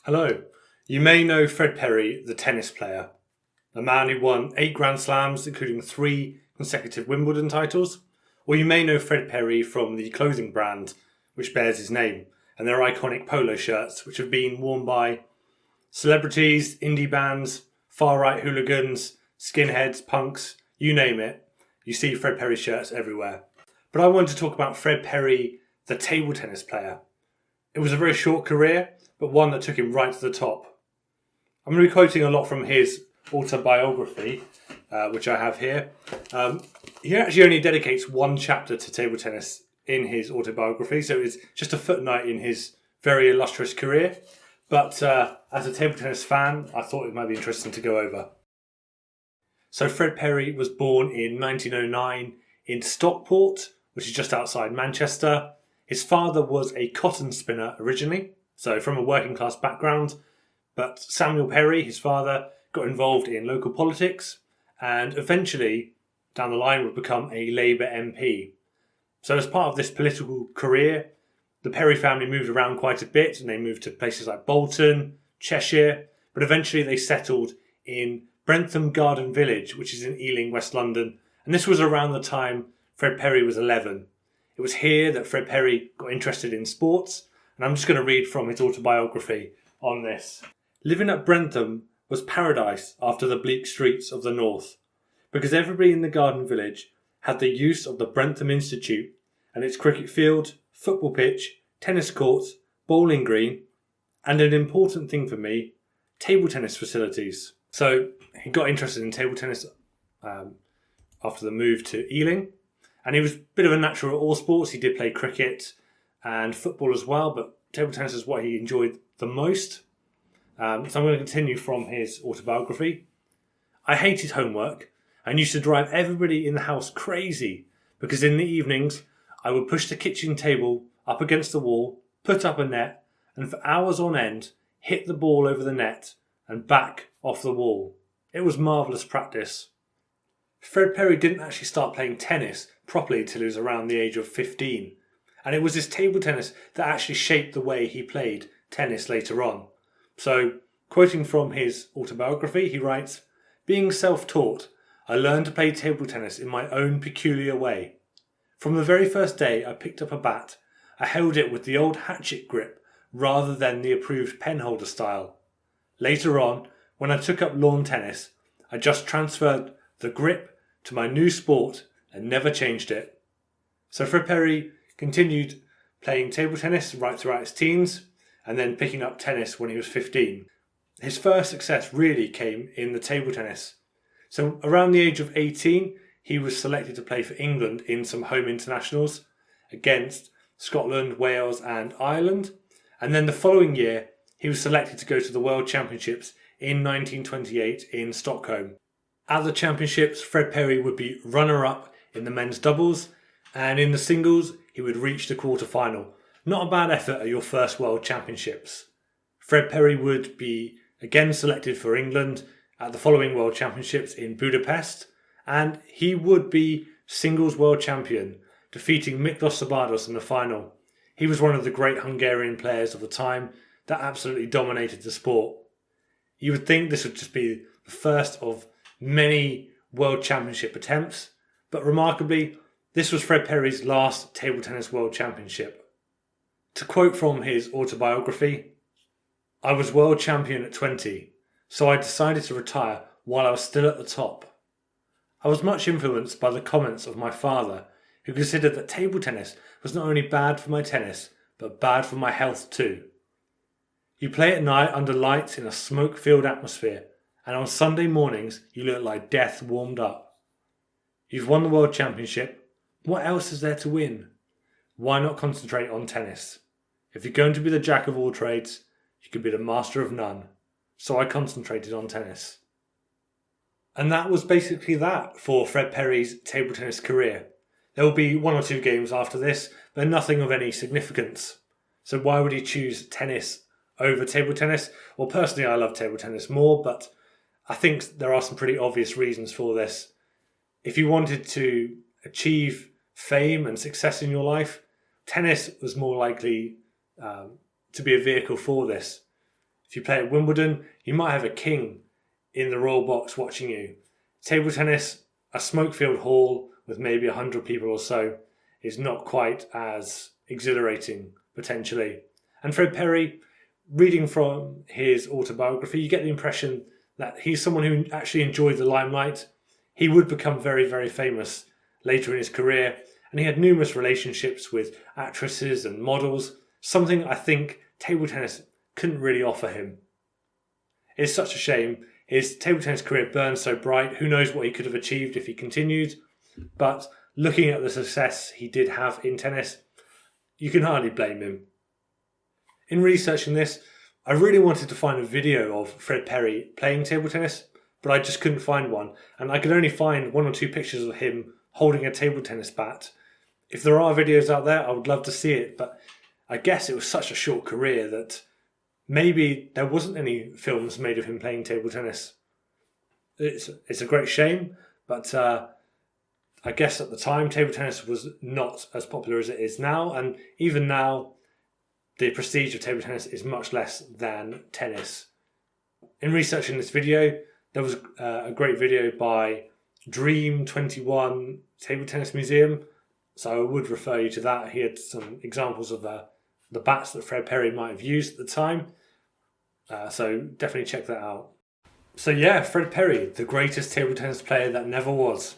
Hello. You may know Fred Perry, the tennis player, a man who won 8 Grand Slams, including 3 consecutive Wimbledon titles. Or you may know Fred Perry from the clothing brand which bears his name and their iconic polo shirts, which have been worn by celebrities, indie bands, far-right hooligans, skinheads, punks, you name it. You see Fred Perry shirts everywhere. But I wanted to talk about Fred Perry, the table tennis player. It was a very short career, but one that took him right to the top. I'm going to be quoting a lot from his autobiography, which I have here. He actually only dedicates one chapter to table tennis in his autobiography, so it's just a footnote in his very illustrious career. But as a table tennis fan, I thought it might be interesting to go over. So Fred Perry was born in 1909 in Stockport, which is just outside Manchester. His father was a cotton spinner originally, so from a working class background. But Samuel Perry, his father, got involved in local politics and eventually, down the line, would become a Labour MP. So as part of this political career, the Perry family moved around quite a bit and they moved to places like Bolton, Cheshire, but eventually they settled in Brentham Garden Village, which is in Ealing, West London. And this was around the time Fred Perry was 11. It was here that Fred Perry got interested in sports, and I'm just going to read from his autobiography on this. Living at Brentham was paradise after the bleak streets of the north, because everybody in the garden village had the use of the Brentham Institute and its cricket field, football pitch, tennis courts, bowling green, and an important thing for me, table tennis facilities. So he got interested in table tennis after the move to Ealing, and he was a bit of a natural at all sports. He did play cricket and football as well, but table tennis is what he enjoyed the most. So I'm going to continue from his autobiography. I hated homework and used to drive everybody in the house crazy because in the evenings I would push the kitchen table up against the wall, put up a net, and for hours on end hit the ball over the net and back off the wall. It was marvellous practice. Fred Perry didn't actually start playing tennis properly until he was around the age of 15. And it was his table tennis that actually shaped the way he played tennis later on. So, quoting from his autobiography, he writes, "Being self-taught, I learned to play table tennis in my own peculiar way. From the very first day I picked up a bat, I held it with the old hatchet grip rather than the approved penholder style. Later on, when I took up lawn tennis, I just transferred the grip to my new sport and never changed it." So Fred Perry continued playing table tennis right throughout his teens and then picking up tennis when he was 15. His first success really came in the table tennis. So around the age of 18, he was selected to play for England in some home internationals against Scotland, Wales and Ireland. And then the following year, he was selected to go to the World Championships in 1928 in Stockholm. At the championships, Fred Perry would be runner-up in the men's doubles, and in the singles, he would reach the quarter-final. Not a bad effort at your first World Championships. Fred Perry would be again selected for England at the following World Championships in Budapest, and he would be singles world champion, defeating Miklos Sabados in the final. He was one of the great Hungarian players of the time that absolutely dominated the sport. You would think this would just be the first of many World Championship attempts, but remarkably, this was Fred Perry's last table tennis World Championship. To quote from his autobiography, "I was world champion at 20, so I decided to retire while I was still at the top. I was much influenced by the comments of my father, who considered that table tennis was not only bad for my tennis, but bad for my health too. You play at night under lights in a smoke-filled atmosphere, and on Sunday mornings you look like death warmed up. You've won the World Championship. What else is there to win? Why not concentrate on tennis? If you're going to be the jack of all trades, you could be the master of none. So I concentrated on tennis." And that was basically that for Fred Perry's table tennis career. There will be 1 or 2 games after this, but nothing of any significance. So why would he choose tennis over table tennis? Well, personally, I love table tennis more, but I think there are some pretty obvious reasons for this. If you wanted to achieve fame and success in your life, tennis was more likely to be a vehicle for this. If you play at Wimbledon, you might have a king in the royal box watching you. Table tennis, a smoke-filled hall with maybe 100 people or so, is not quite as exhilarating, potentially. And Fred Perry, reading from his autobiography, you get the impression that he's someone who actually enjoyed the limelight. He would become very, very famous later in his career, and he had numerous relationships with actresses and models, something I think table tennis couldn't really offer him. It's such a shame. His table tennis career burned so bright. Who knows what he could have achieved if he continued? But looking at the success he did have in tennis, you can hardly blame him. In researching this, I really wanted to find a video of Fred Perry playing table tennis, but I just couldn't find one. And I could only find 1 or 2 pictures of him holding a table tennis bat. If there are videos out there, I would love to see it, but I guess it was such a short career that maybe there wasn't any films made of him playing table tennis. It's a great shame, but I guess at the time table tennis was not as popular as it is now, and even now the prestige of table tennis is much less than tennis. In researching this video, there was a great video by Dream 21 Table Tennis Museum, so I would refer you to that. He had some examples of the bats that Fred Perry might have used at the time, so definitely check that out. So yeah, Fred Perry, the greatest table tennis player that never was.